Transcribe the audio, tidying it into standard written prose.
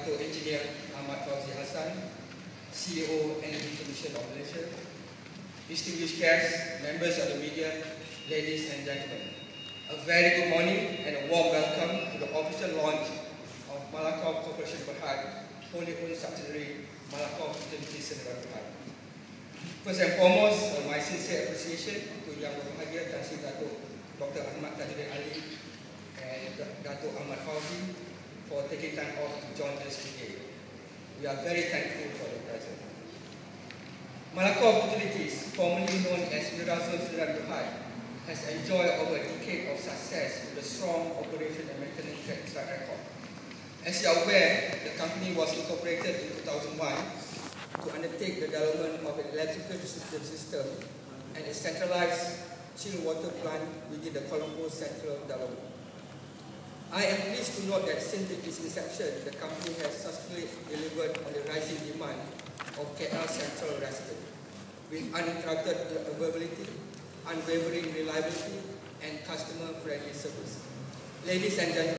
Dato' Engineer Ahmad Fauzi Hassan, CEO Energy Commission of Malaysia, distinguished guests, members of the media, ladies and gentlemen. A very good morning and a warm welcome to the official launch of Malacca Corporation Berhad, wholly owned subsidiary Malacca Utilities Sdn Bhd. First and foremost, my sincere appreciation to Yang Berbahagia Tan Sri Dato' Dr. Ahmad Tajuddin Ali and Dato' Ahmad Fauzi for taking time off to join us today. We are very thankful for the present. Malacca Utilities, formerly known as Mirasul Sdn Bhd, has enjoyed over a decade of success with a strong operation and maintenance track record. As you are aware, the company was incorporated in 2001 to undertake the development of an electrical distribution system and a centralized chill water plant within the Colombo Central Development. I am pleased to note that since its inception, the company has successfully delivered on the rising demand of KL Central residents with uninterrupted availability, unwavering reliability, and customer-friendly service. Ladies and gentlemen,